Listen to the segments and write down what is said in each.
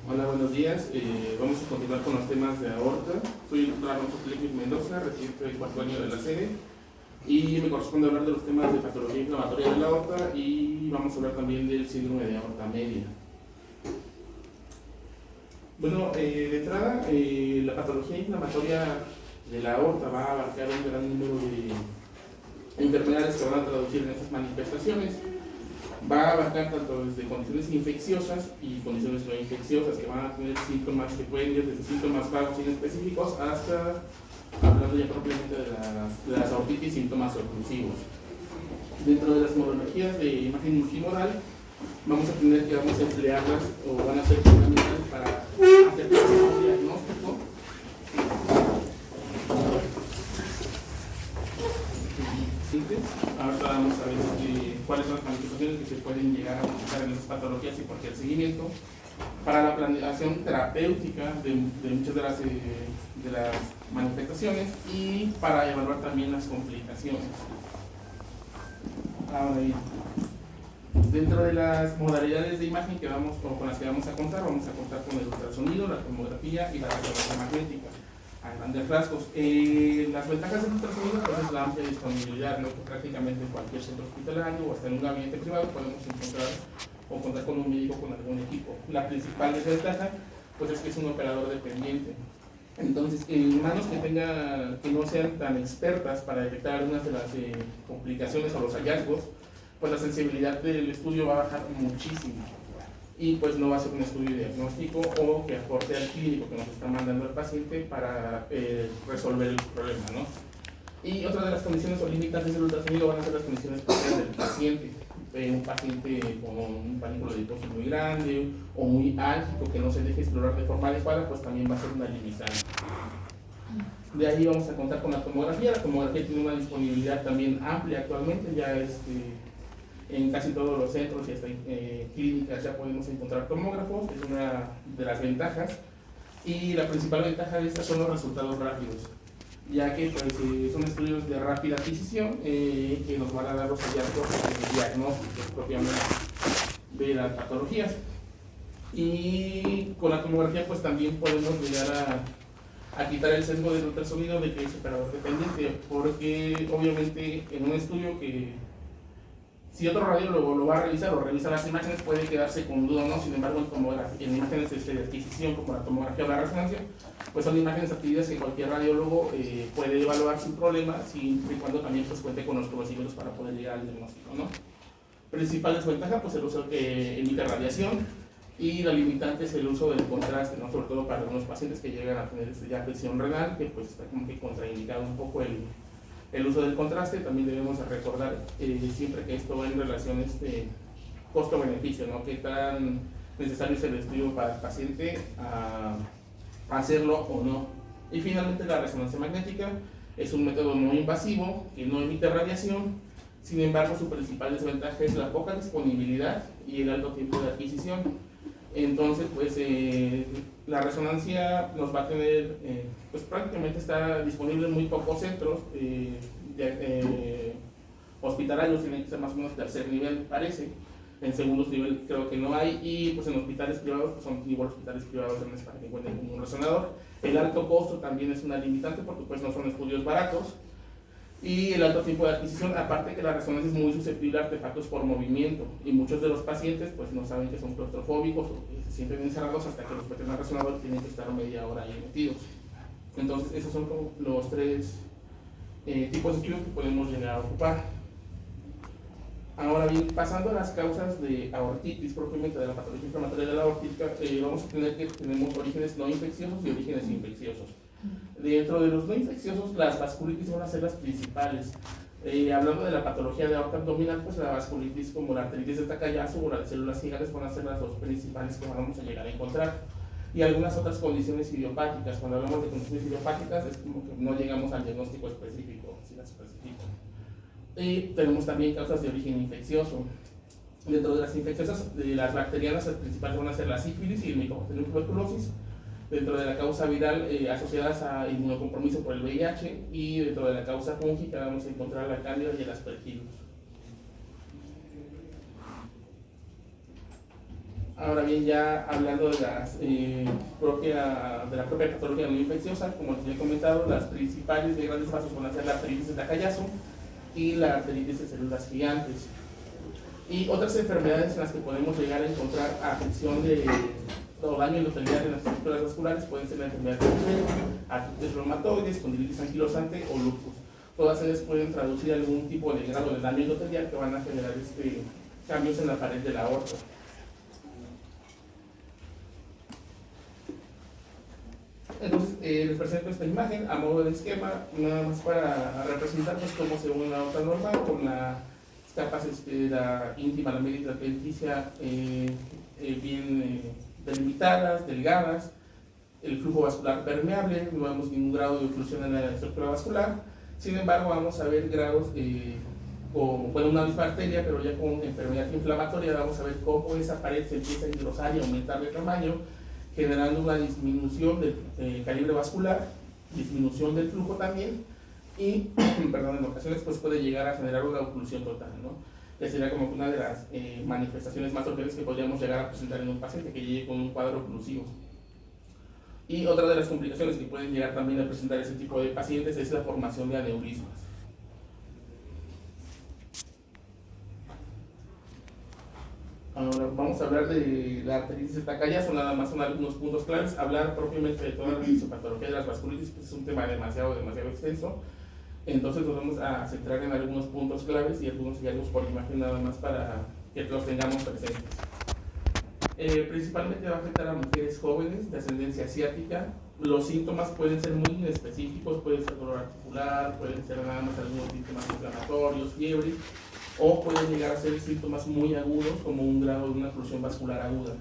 Hola, buenos días. Vamos a continuar con los temas de aorta. Soy el doctor Alonso Felipe Mendoza, residente del cuarto año de la sede, y me corresponde hablar de los temas de patología inflamatoria de la aorta y vamos a hablar también del síndrome de aorta media. Bueno, de entrada, la patología inflamatoria de la aorta va a abarcar un gran número de enfermedades que van a traducir en estas manifestaciones. Va a abarcar tanto desde condiciones infecciosas y condiciones no infecciosas, que van a tener síntomas que pueden ir desde síntomas vagos inespecíficos hasta, hablando ya propiamente de las aortitis, síntomas oclusivos. Dentro de las modalidades de imagen multimodal, vamos a tener que vamos a emplearlas o van a ser fundamentales para hacer un diagnóstico. Ahora vamos a ver cuáles son las manifestaciones que se pueden llegar a presentar en estas patologías y por qué el seguimiento para la planeación terapéutica de muchas de las manifestaciones y para evaluar también las complicaciones. Ahora bien, dentro de las modalidades de imagen con las que vamos a contar con el ultrasonido, la tomografía y la resonancia magnética. A grandes rasgos, las ventajas del ultrasonido pues, es la amplia disponibilidad, ¿no? Prácticamente en cualquier centro hospitalario o hasta en un gabinete privado podemos encontrar o contar con un médico con algún equipo. La principal desventaja pues, es que es un operador dependiente. Entonces, en manos que no sean tan expertas para detectar algunas de las complicaciones o los hallazgos, pues la sensibilidad del estudio va a bajar muchísimo. Y pues no va a ser un estudio diagnóstico o que aporte al clínico que nos está mandando el paciente para resolver el problema, ¿no? Y otra de las condiciones o limitantes del ultrasonido van a ser las condiciones propias del paciente. Un paciente con un panículo adiposo muy grande o muy álgico que no se deje explorar de forma adecuada, pues también va a ser una limitante. De ahí vamos a contar con la tomografía. La tomografía tiene una disponibilidad también amplia actualmente, ya en casi todos los centros y hasta en clínicas ya podemos encontrar tomógrafos, es una de las ventajas. Y la principal ventaja de estas son los resultados rápidos, ya que pues, son estudios de rápida adquisición que nos van a dar los hallazgos diagnósticos propiamente de las patologías. Y con la tomografía pues también podemos llegar a quitar el sesgo del ultrasonido de que es operador dependiente, porque obviamente en un estudio que si otro radiólogo lo va a revisar o revisa las imágenes puede quedarse con duda o no. Sin embargo, en imágenes de adquisición como la tomografía o la resonancia, pues son imágenes adquiridas que cualquier radiólogo puede evaluar sin problema, siempre y cuando también pues, cuente con los conocimientos para poder llegar al diagnóstico, ¿no? Principal desventaja, pues el uso que emite radiación, y la limitante es el uso del contraste, ¿no? Sobre todo para algunos pacientes que llegan a tener ya afección renal, que pues está como que contraindicado un poco el uso del contraste. También debemos recordar siempre que esto va en relación costo-beneficio, ¿no? Qué tan necesario es el estudio para el paciente a hacerlo o no. Y finalmente la resonancia magnética es un método no invasivo que no emite radiación. Sin embargo, su principal desventaja es la poca disponibilidad y el alto tiempo de adquisición. Entonces, pues la resonancia nos va a tener, pues prácticamente está disponible en muy pocos centros hospitalarios, tienen que ser más o menos tercer nivel, parece. En segundos nivel creo que no hay, y pues en hospitales privados, pues son igual hospitales privados para que encuentren un resonador. El alto costo también es una limitante porque pues no son estudios baratos. Y el alto tiempo de adquisición, aparte que la resonancia es muy susceptible a artefactos por movimiento, y muchos de los pacientes pues no saben que son claustrofóbicos o que se sienten encerrados hasta que los meten al resonador y tienen que estar media hora ahí metidos. Entonces esos son como los tres tipos de estudios que podemos llegar a ocupar. Ahora bien, pasando a las causas de aortitis, propiamente de la patología inflamatoria de la aortítica, vamos a tener que tenemos orígenes no infecciosos y orígenes infecciosos. Dentro de los no infecciosos, las vasculitis van a ser las principales. Hablando de la patología de aorta abdominal, pues la vasculitis como la arteritis de Takayasu o la de células gigantes van a ser las dos principales que vamos a llegar a encontrar. Y algunas otras condiciones idiopáticas. Cuando hablamos de condiciones idiopáticas es como que no llegamos al diagnóstico específico, si las especifico. Y tenemos también causas de origen infeccioso. Dentro de las infecciosas, de las bacterianas, las principales van a ser la sífilis y el Mycobacterium tuberculosis. Dentro de la causa viral asociadas a inmunocompromiso por el VIH, y dentro de la causa fúngica vamos a encontrar la cándida y el aspergillus. Ahora bien, ya hablando de la propia patología no infecciosa, como les he comentado, las principales de grandes vasos van a ser la arteritis de Takayasu y la arteritis de células gigantes. Y otras enfermedades en las que podemos llegar a encontrar afección o daño endotelial en las estructuras vasculares pueden ser la enfermedad de Creutzfeldt, artritis reumatoides, condilitis anquilosante o lupus. Todas ellas pueden traducir algún tipo de grado de daño endotelial que van a generar cambios en la pared de la aorta. Entonces, les presento esta imagen a modo de esquema, nada más para representar pues, cómo se ve una aorta normal con las capas la íntima, la media y la adventicia bien delimitadas, delgadas, el flujo vascular permeable, no vemos ningún grado de oclusión en la estructura vascular. Sin embargo, vamos a ver grados con una misma arteria, pero ya con enfermedad inflamatoria. Vamos a ver cómo esa pared se empieza a engrosar y aumentar de tamaño, generando una disminución del calibre vascular, disminución del flujo también, y perdón, en ocasiones pues puede llegar a generar una oclusión total, ¿no? Que sería como una de las manifestaciones más urgentes que podríamos llegar a presentar en un paciente que llegue con un cuadro oclusivo. Y otra de las complicaciones que pueden llegar también a presentar ese tipo de pacientes es la formación de aneurismas. Ahora vamos a hablar de la arteritis de Takayasu, nada más son algunos puntos claves. Hablar propiamente de toda la fisiopatología de las vasculitis pues es un tema demasiado extenso. Entonces nos vamos a centrar en algunos puntos claves y algunos hallazgos por imagen nada más para que los tengamos presentes. Principalmente va a afectar a mujeres jóvenes de ascendencia asiática. Los síntomas pueden ser muy inespecíficos, puede ser dolor articular, pueden ser nada más algunos síntomas inflamatorios, fiebre, o pueden llegar a ser síntomas muy agudos como un grado de una oclusión vascular aguda.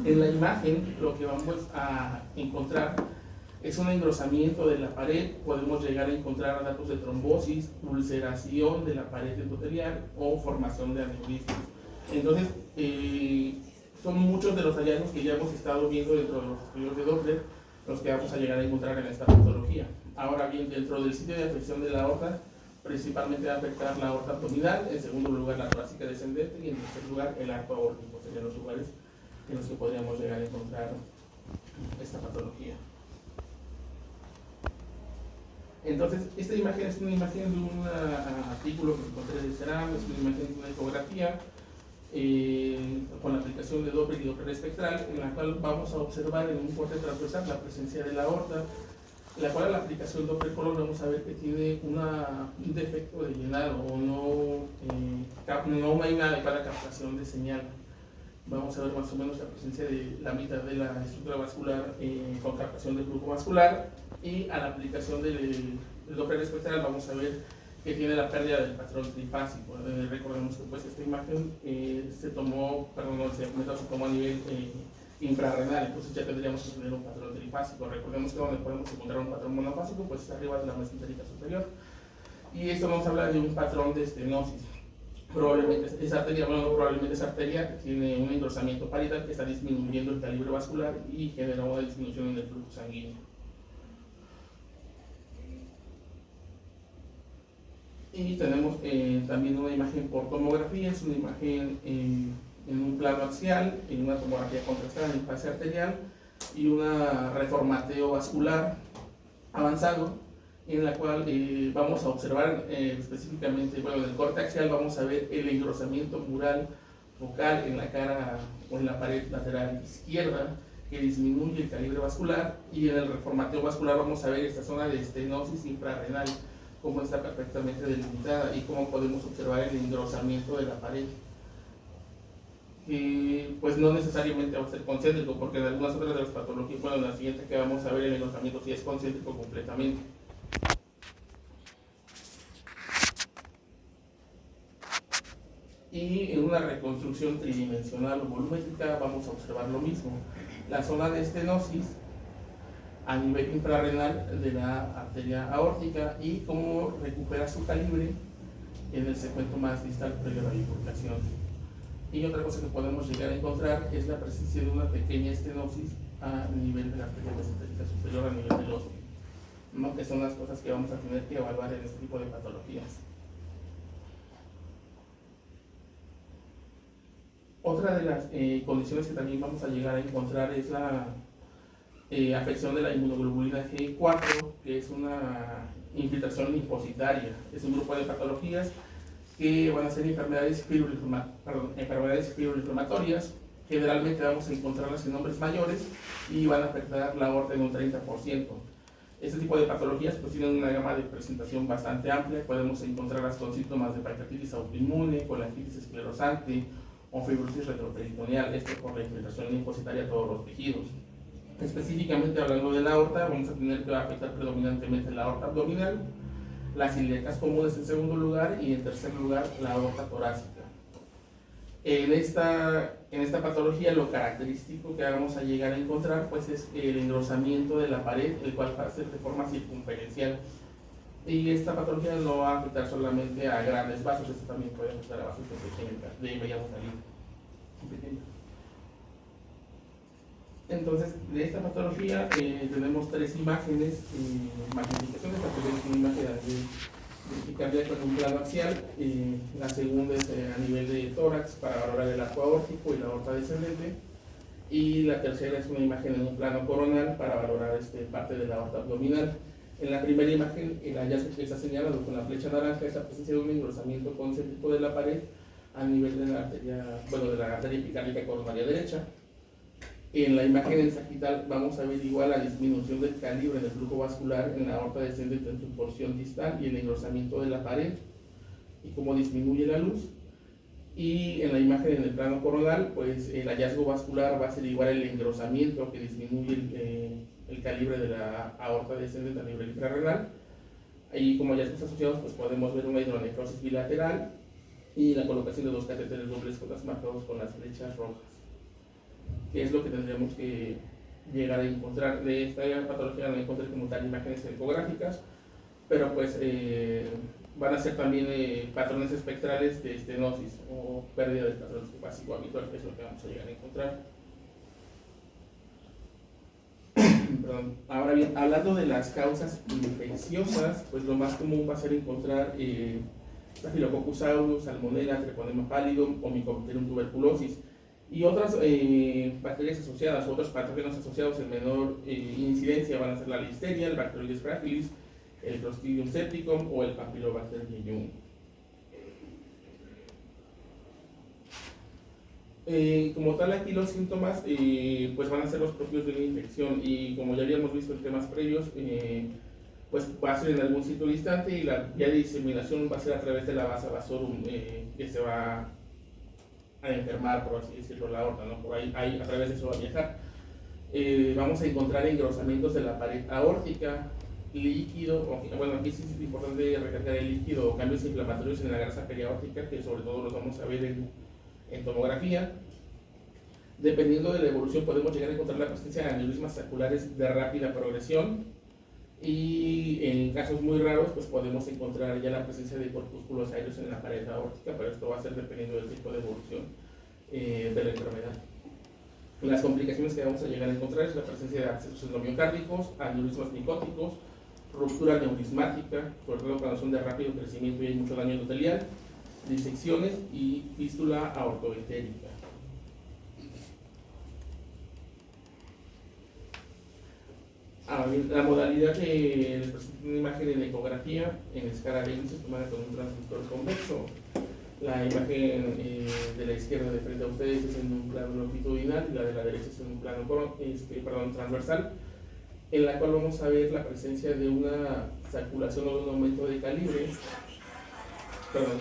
En la imagen lo que vamos a encontrar es un engrosamiento de la pared, podemos llegar a encontrar datos de trombosis, ulceración de la pared endotelial o formación de aneurismas. Entonces, son muchos de los hallazgos que ya hemos estado viendo dentro de los estudios de Doppler, los que vamos a llegar a encontrar en esta patología. Ahora bien, dentro del sitio de afección de la aorta, principalmente va a afectar la aorta abdominal, en segundo lugar la torácica descendente y en tercer lugar el arco aórtico. Serían los lugares en los que podríamos llegar a encontrar esta patología. Entonces, esta imagen es una imagen de un artículo que encontré de CERAM, es una imagen de una ecografía con la aplicación de Doppler y Doppler espectral, en la cual vamos a observar en un corte transversal la presencia de la aorta, la cual a la aplicación Doppler color vamos a ver que tiene un defecto de llenado o no hay una adecuada captación de señal. Vamos a ver más o menos la presencia de la mitad de la estructura vascular con captación de flujo vascular, y a la aplicación del Doppler espectral vamos a ver que tiene la pérdida del patrón trifásico. Recordemos que pues, esta imagen se tomó a nivel infrarrenal, entonces ya tendríamos que tener un patrón trifásico. Recordemos que donde podemos encontrar un patrón monofásico pues es arriba de la mesentérica superior, y esto nos habla de un patrón de estenosis. Probablemente esa arteria que tiene un engrosamiento parietal que está disminuyendo el calibre vascular y genera una disminución en el flujo sanguíneo. Y tenemos también una imagen por tomografía, es una imagen en un plano axial, en una tomografía contrastada en fase arterial y un reformateo vascular avanzado, en la cual vamos a observar específicamente, bueno, en el corte axial vamos a ver el engrosamiento mural focal en la cara o en la pared lateral izquierda, que disminuye el calibre vascular, y en el reformateo vascular vamos a ver esta zona de estenosis infrarrenal, cómo está perfectamente delimitada y cómo podemos observar el engrosamiento de la pared. Pues no necesariamente va a ser concéntrico, porque en algunas otras de las patologías, bueno, en la siguiente que vamos a ver, el engrosamiento sí es concéntrico completamente. Y en una reconstrucción tridimensional o volumétrica vamos a observar lo mismo. La zona de estenosis a nivel infrarrenal de la arteria aórtica y cómo recupera su calibre en el segmento más distal previo a la bifurcación. Y otra cosa que podemos llegar a encontrar es la presencia de una pequeña estenosis a nivel de la arteria mesentérica superior, a nivel del óseo, ¿no? Que son las cosas que vamos a tener que evaluar en este tipo de patologías. Otra de las condiciones que también vamos a llegar a encontrar es la afección de la inmunoglobulina G4, que es una infiltración linfocitaria. Es un grupo de patologías que van a ser enfermedades fibrilinflamatorias. Generalmente vamos a encontrarlas en hombres mayores y van a afectar la aorta en un 30%. Este tipo de patologías pues tienen una gama de presentación bastante amplia. Podemos encontrarlas con síntomas de pancreatitis autoinmune, colangitis esclerosante o fibrosis retroperitoneal, esto por la infiltración linfocitaria a todos los tejidos. Específicamente hablando de la aorta, vamos a tener que afectar predominantemente la aorta abdominal, las ilíacas comunes en segundo lugar y en tercer lugar la aorta torácica. En esta patología lo característico que vamos a llegar a encontrar pues es el engrosamiento de la pared, el cual va a ser de forma circunferencial. Y esta patología no va a afectar solamente a grandes vasos, esto también puede afectar a vasos de mediano calibre. Entonces, de esta patología tenemos tres imágenes, magnificaciones. La primera es una imagen de cardíaco en un plano axial, la segunda es a nivel de tórax para valorar el arco aórtico y la aorta descendente, y la tercera es una imagen en un plano coronal para valorar parte de la aorta abdominal. En la primera imagen, el hallazgo que está señalado con la flecha naranja es la presencia de un engrosamiento concéntrico de la pared a nivel de la arteria epicárdica coronaria derecha. En la imagen en sagital vamos a ver igual la disminución del calibre del flujo vascular en la aorta descendente en su porción distal y el engrosamiento de la pared y cómo disminuye la luz. Y en la imagen en el plano coronal, pues el hallazgo vascular va a ser igual el engrosamiento que disminuye el calibre de la aorta descendente a nivel infrarrenal. Ahí como hallazgos asociados pues podemos ver una hidronecrosis bilateral y la colocación de dos catéteres dobles marcados con las flechas rojas, que es lo que tendríamos que llegar a encontrar. De esta patología no encontré como tal imágenes ecográficas, pero pues van a ser también patrones espectrales de estenosis o pérdida del patrón básico habitual, que es lo que vamos a llegar a encontrar. Perdón. Ahora bien, hablando de las causas infecciosas, pues lo más común va a ser encontrar Staphylococcus aureus, Salmonella, Treponema pallidum o Mycobacterium tuberculosis, y otras bacterias asociadas, otros patógenos asociados en menor incidencia van a ser la Listeria, el Bacteroides fragilis, el Clostridium septicum o el Campylobacter jejuni. Como tal, aquí los síntomas pues van a ser los propios de una infección, y como ya habíamos visto en temas previos, pues va a ser en algún sitio distante, y la vía de diseminación va a ser a través de la vasa vasorum, que se va a enfermar, por así decirlo, la aorta, ¿no? Por ahí a través de eso va a viajar. Vamos a encontrar engrosamientos de la pared aórtica, líquido, bueno, aquí sí es importante recalcar el líquido, cambios inflamatorios en la grasa periaórtica, que sobre todo los vamos a ver en tomografía. Dependiendo de la evolución podemos llegar a encontrar la presencia de aneurismas saculares de rápida progresión, y en casos muy raros pues podemos encontrar ya la presencia de corpúsculos aéreos en la pared aórtica, pero esto va a ser dependiendo del tipo de evolución de la enfermedad. Las complicaciones que vamos a llegar a encontrar es la presencia de abscesos endomiocárdicos, aneurismas micóticos, ruptura neurismática, sobre todo cuando son de rápido crecimiento y hay mucho daño endotelial, disecciones y fístula aortoentérica. La modalidad que les presento una imagen en ecografía en escala de índices tomada con un transductor convexo. La imagen de la izquierda de frente a ustedes es en un plano longitudinal y la de la derecha es en un plano transversal, en la cual vamos a ver la presencia de una saculación o de un aumento de calibre. Perdón,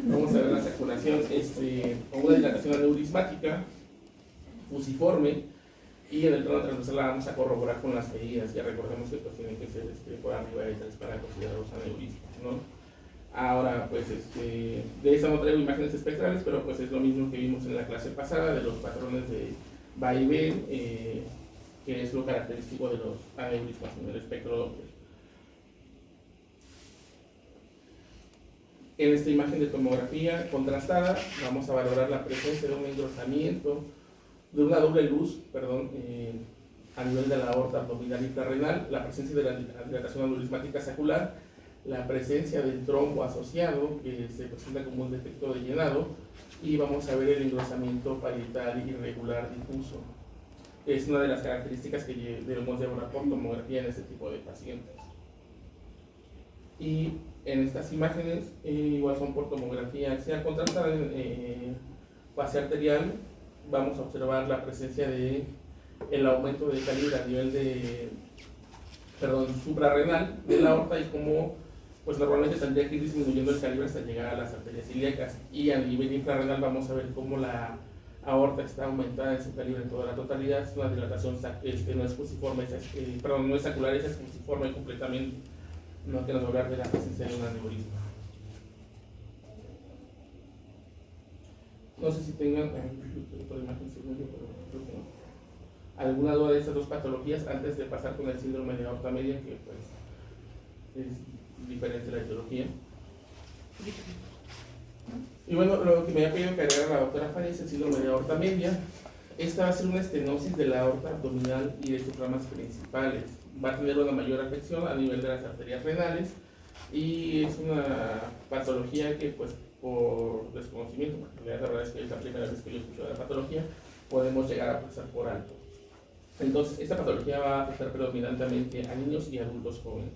vamos a ver la saculación con una dilatación aneurismática fusiforme, y en el plano transversal la vamos a corroborar con las medidas. Ya recordemos que pues tienen que ser por arriba de 3 para considerar los aneurismas, ¿no? Ahora pues de esta no traigo imágenes espectrales, pero pues es lo mismo que vimos en la clase pasada de los patrones de vaivén, que es lo característico de los aneurismas en el espectro Doppler. En esta imagen de tomografía contrastada vamos a valorar la presencia de un engrosamiento, de una doble luz, a nivel de la aorta abdominal infrarrenal, la presencia de la dilatación aneurismática sacular la presencia del trombo asociado, que se presenta como un defecto de llenado, y vamos a ver el engrosamiento parietal irregular difuso. Es una de las características que debemos de evaluar por tomografía en este tipo de pacientes. Y en estas imágenes, igual son por tomografía axial contrastada en fase arterial, vamos a observar la presencia de el aumento de calibre a nivel de, suprarrenal de la aorta, y cómo pues normalmente tendría que ir disminuyendo el calibre hasta llegar a las arterias ilíacas. Y a nivel infrarrenal vamos a ver cómo la aorta está aumentada en su calibre en toda la totalidad. Es una dilatación no es fusiforme, no es sacular, es fusiforme completamente, no queremos hablar de la presencia de un aneurisma. No sé si tengan por imagen segundo, pero creo que no. ¿Alguna duda de estas dos patologías antes de pasar con el síndrome de aorta media, que pues es diferente la etiología? Y bueno, lo que me había pedido que agregara la doctora Faria es el síndrome de aorta media. Esta va a ser una estenosis de la aorta abdominal y de sus ramas principales. Va a tener una mayor afección a nivel de las arterias renales, y es una patología que pues por desconocimiento, porque la verdad es que es la primera vez que yo escucho de la patología, podemos llegar a pasar por alto. Entonces, esta patología va a afectar predominantemente a niños y adultos jóvenes.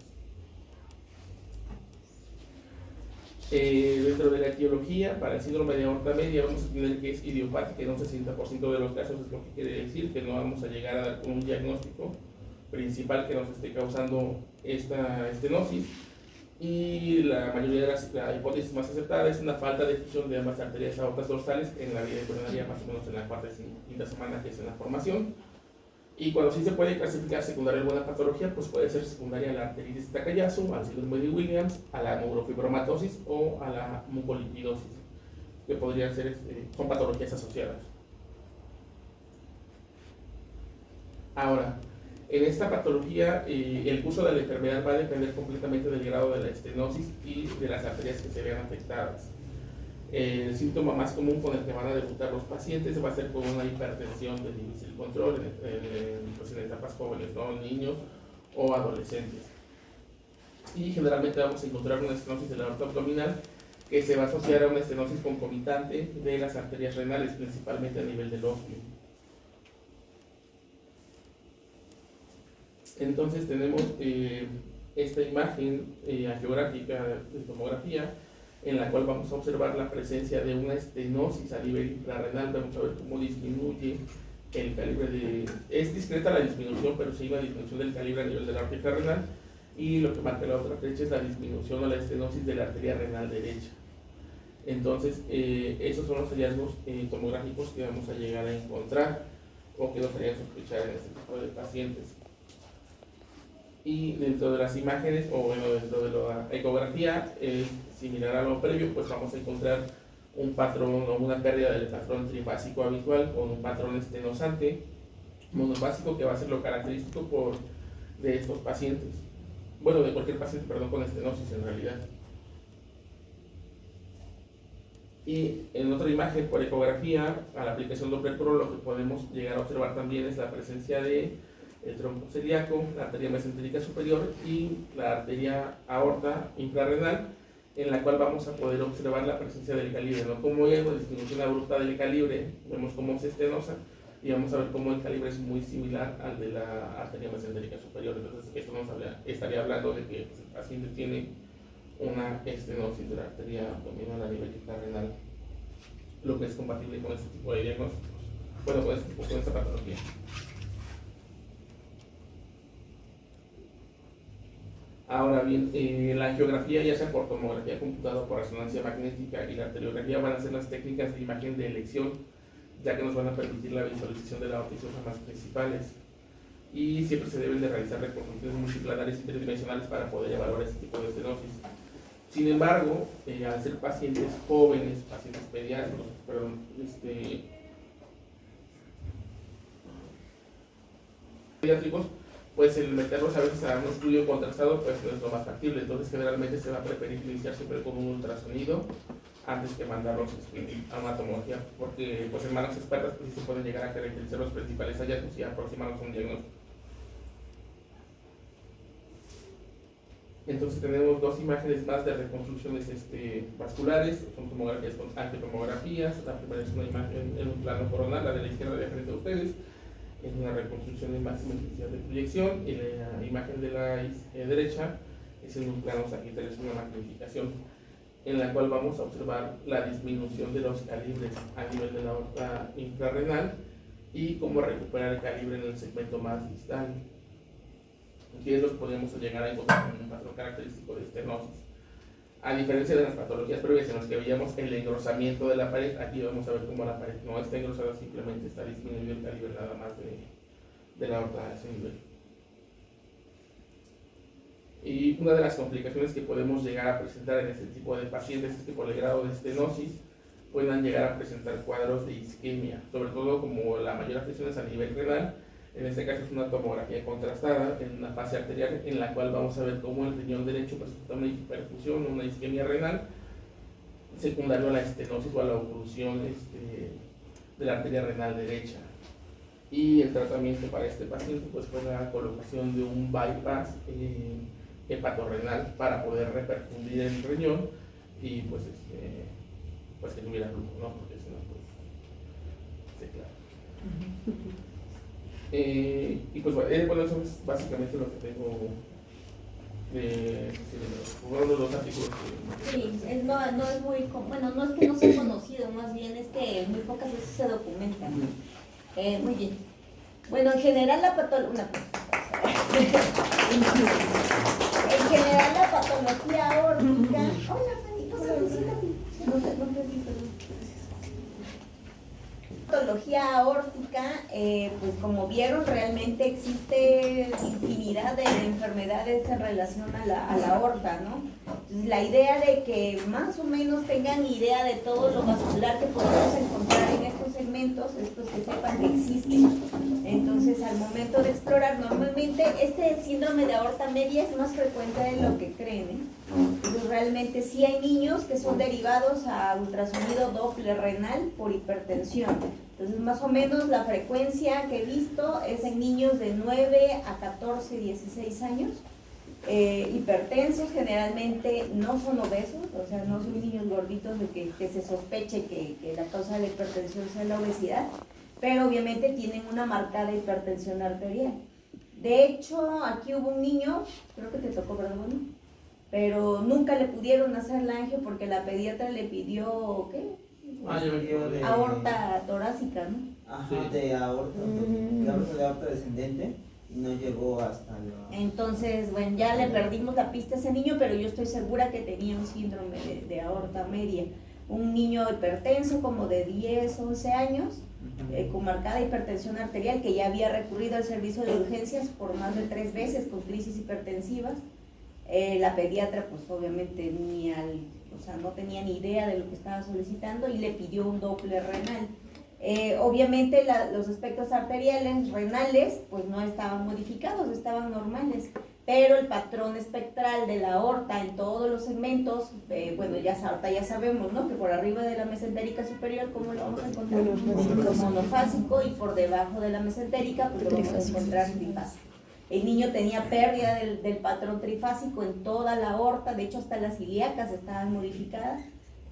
Dentro de la etiología, para el síndrome de aorta media vamos a tener que es idiopática en un 60% de los casos, es lo que quiere decir que no vamos a llegar a dar un diagnóstico principal que nos esté causando esta estenosis. Y la mayoría de la hipótesis más aceptada es una falta de fusión de ambas arterias aortas dorsales en la vida coronaria, más o menos en la cuarta y quinta semana, que es en la formación. Y cuando sí se puede clasificar secundaria alguna patología, pues puede ser secundaria a la arteritis de Takayasu, al síndrome de Williams, a la neurofibromatosis o a la mucolipidosis, que podrían ser, son patologías asociadas. Ahora, en esta patología, el curso de la enfermedad va a depender completamente del grado de la estenosis y de las arterias que se vean afectadas. El síntoma más común con el que van a debutar los pacientes va a ser con una hipertensión de difícil control en etapas jóvenes, ¿no? Niños o adolescentes. Y generalmente vamos a encontrar una estenosis de la aorta abdominal que se va a asociar a una estenosis concomitante de las arterias renales, principalmente a nivel del óseo. Entonces tenemos esta imagen angiográfica de tomografía, en la cual vamos a observar la presencia de una estenosis a nivel infrarrenal. Vamos a ver cómo disminuye el calibre es discreta la disminución, pero sí una disminución del calibre a nivel de la aorta infrarrenal, y lo que marca la otra flecha es la disminución o la estenosis de la arteria renal derecha. Entonces, esos son los hallazgos tomográficos que vamos a llegar a encontrar o que nos harían sospechar en este tipo de pacientes. Y dentro de las imágenes, o bueno, dentro de la ecografía, similar a lo previo, pues vamos a encontrar un patrón o una pérdida del patrón trifásico habitual con un patrón estenosante monofásico, que va a ser lo característico de estos pacientes. Bueno, de cualquier paciente, perdón, con estenosis en realidad. Y en otra imagen por ecografía, a la aplicación Doppler Pro, lo que podemos llegar a observar también es la presencia de el tronco celíaco, la arteria mesentérica superior y la arteria aorta infrarrenal, en la cual vamos a poder observar la presencia del calibre, ¿no? Como hay una disminución abrupta del calibre, vemos cómo es estenosa, y vamos a ver cómo el calibre es muy similar al de la arteria mesentérica superior. Entonces, esto nos estaría hablando de que el paciente tiene una estenosis de la arteria abdominal a nivel infrarrenal, lo que es compatible con este tipo de diagnósticos, bueno, con esta patología. Ahora bien, la angiografía, ya sea por tomografía computada o por resonancia magnética, y la arteriografía van a ser las técnicas de imagen de elección, ya que nos van a permitir la visualización de la aorta y sus ramas principales. Y siempre se deben de realizar reconstrucciones multiplanares y tridimensionales para poder evaluar este tipo de estenosis. Sin embargo, al ser pacientes jóvenes, pacientes pediátricos, pediátricos, pues el meterlos a veces a un estudio contrastado pues no es lo más factible. Entonces generalmente se va a preferir iniciar siempre con un ultrasonido antes que mandarlos a una tomografía, porque pues en manos expertas pues sí se pueden llegar a caracterizar los principales hallazgos y aproximarnos a un diagnóstico. Entonces tenemos dos imágenes más de reconstrucciones vasculares, son tomografías con angiotomografías. La primera es una imagen en un plano coronal, la de la izquierda de frente a ustedes, es una reconstrucción de máxima intensidad de proyección, y la imagen de la derecha es en un plano sagital, es una magnificación en la cual vamos a observar la disminución de los calibres a nivel de la aorta infrarrenal y cómo recuperar el calibre en el segmento más distal. Aquí es lo que podemos llegar a encontrar con un patrón característico de estenosis. A diferencia de las patologías previas en las que veíamos el engrosamiento de la pared, aquí vamos a ver cómo la pared no está engrosada, simplemente está disminuyendo el calibre nada más de la aorta a ese nivel. Y una de las complicaciones que podemos llegar a presentar en este tipo de pacientes es que por el grado de estenosis puedan llegar a presentar cuadros de isquemia, sobre todo como la mayor afección es a nivel renal. En este caso es una tomografía contrastada en una fase arterial en la cual vamos a ver cómo el riñón derecho presenta una hiperfusión, una isquemia renal, secundario a la estenosis o a la oclusión de la arteria renal derecha. Y el tratamiento para este paciente pues fue la colocación de un bypass hepatorrenal para poder reperfundir el riñón y pues que tuviera flujo, ¿no? Porque si no, pues sí, claro. Y pues bueno, eso es básicamente lo que tengo de uno de los artículos que... Sí, no es muy, bueno, no es que no sea conocido, más bien es que muy pocas veces se documenta. Muy bien. Bueno, en general la patología... En general la patología aórtica... Hola, Fanny, no te vi, perdón. Patología aórtica, pues como vieron, realmente existe infinidad de enfermedades en relación a la aorta, ¿no? Entonces, la idea de que más o menos tengan idea de todo lo vascular que podemos encontrar en estos segmentos es pues que sepan que existe. Entonces, al momento de explorar, normalmente este síndrome de aorta media es más frecuente de lo que creen, ¿eh? Entonces, realmente sí hay niños que son derivados a ultrasonido Doppler renal por hipertensión. Entonces, más o menos la frecuencia que he visto es en niños de 9 a 14, 16 años. Hipertensos generalmente no son obesos, o sea, no son niños gorditos de que se sospeche que la causa de la hipertensión sea la obesidad, pero obviamente tienen una marcada hipertensión arterial. De hecho, aquí hubo un niño, creo que te tocó, ¿verdad? Bueno, pero nunca le pudieron hacer la angio porque la pediatra le pidió, ¿qué? Aorta torácica, ¿no? Ajá, de aorta, de aorta descendente, y no llegó hasta la... Entonces, bueno, ya le perdimos la pista a ese niño, pero yo estoy segura que tenía un síndrome de aorta media. Un niño hipertenso como de 10, 11 años, con marcada hipertensión arterial, que ya había recurrido al servicio de urgencias por más de 3 veces con crisis hipertensivas. La pediatra pues obviamente no tenía ni idea de lo que estaba solicitando y le pidió un Doppler renal. Obviamente los aspectos arteriales, renales, pues no estaban modificados, estaban normales, pero el patrón espectral de la aorta en todos los segmentos, bueno, ya sabemos, ¿no? Que por arriba de la mesentérica superior, ¿cómo lo vamos a encontrar? Monofásico, y por debajo de la mesentérica, pues lo vamos a encontrar trifásico. El niño tenía pérdida del patrón trifásico en toda la aorta, de hecho hasta las ilíacas estaban modificadas,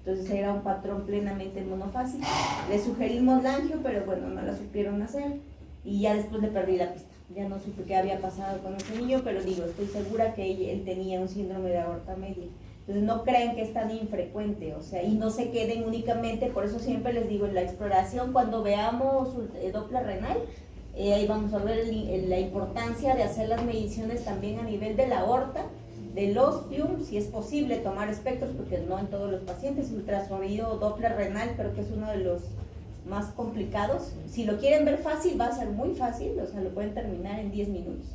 entonces era un patrón plenamente monofásico. Le sugerimos la angio, pero bueno, no la supieron hacer y ya después le perdí la pista. Ya no supe qué había pasado con ese niño, pero digo, estoy segura que él tenía un síndrome de aorta media. Entonces no crean que es tan infrecuente, o sea, y no se queden únicamente, por eso siempre les digo, en la exploración, cuando veamos Doppler renal, ahí vamos a ver la importancia de hacer las mediciones también a nivel de la aorta, del ostium, si es posible tomar espectros, porque no en todos los pacientes. Ultrasonido Doppler renal creo que es uno de los más complicados. Si lo quieren ver fácil, va a ser muy fácil, o sea, lo pueden terminar en 10 minutos.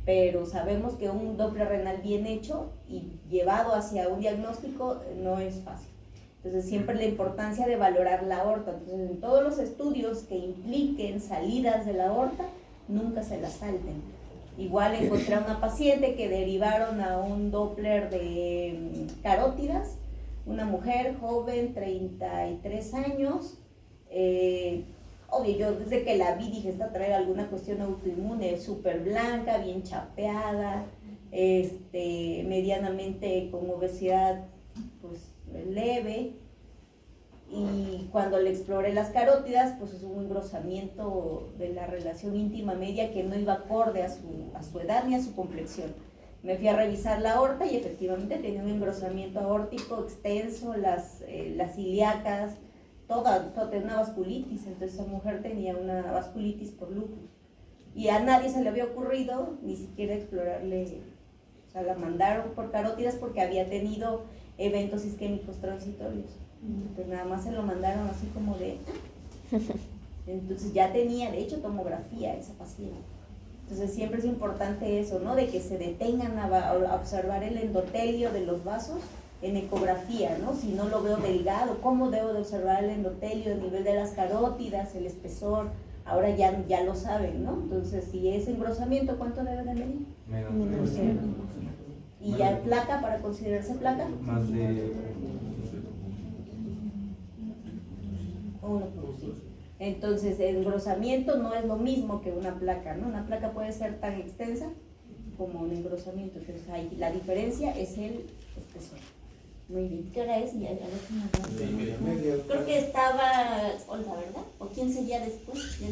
Pero sabemos que un Doppler renal bien hecho y llevado hacia un diagnóstico no es fácil. Entonces, siempre la importancia de valorar la aorta. Entonces, en todos los estudios que impliquen salidas de la aorta, nunca se la salten. Igual encontré a una paciente que derivaron a un Doppler de carótidas, una mujer joven, 33 años. Obvio, yo desde que la vi dije, esta trae alguna cuestión autoinmune, súper blanca, bien chapeada, medianamente con obesidad pues leve, y cuando le exploré las carótidas pues es un engrosamiento de la relación íntima media que no iba acorde a su edad ni a su complexión. Me fui a revisar la aorta y efectivamente tenía un engrosamiento aórtico extenso, las ilíacas, toda tenía una vasculitis. Entonces esa mujer tenía una vasculitis por lupus y a nadie se le había ocurrido ni siquiera explorarle, o sea, la mandaron por carótidas porque había tenido eventos isquémicos transitorios. Entonces nada más se lo mandaron así como de... Entonces ya tenía, de hecho, tomografía esa paciente. Entonces siempre es importante eso, ¿no? De que se detengan a observar el endotelio de los vasos en ecografía, ¿no? Si no lo veo delgado, ¿cómo debo de observar el endotelio, el nivel de las carótidas, el espesor? Ahora ya lo saben, ¿no? Entonces, si es engrosamiento, ¿cuánto debe de medir? Menos. ¿Y ya placa, para considerarse placa? Más de 1.5. Entonces, el engrosamiento no es lo mismo que una placa, ¿no? Una placa puede ser tan extensa como un engrosamiento. Entonces, ahí la diferencia es el espesor. Muy bien. ¿Qué hora es? Ya lo tengo. Creo que estaba Olga, ¿verdad? ¿O quién seguía después?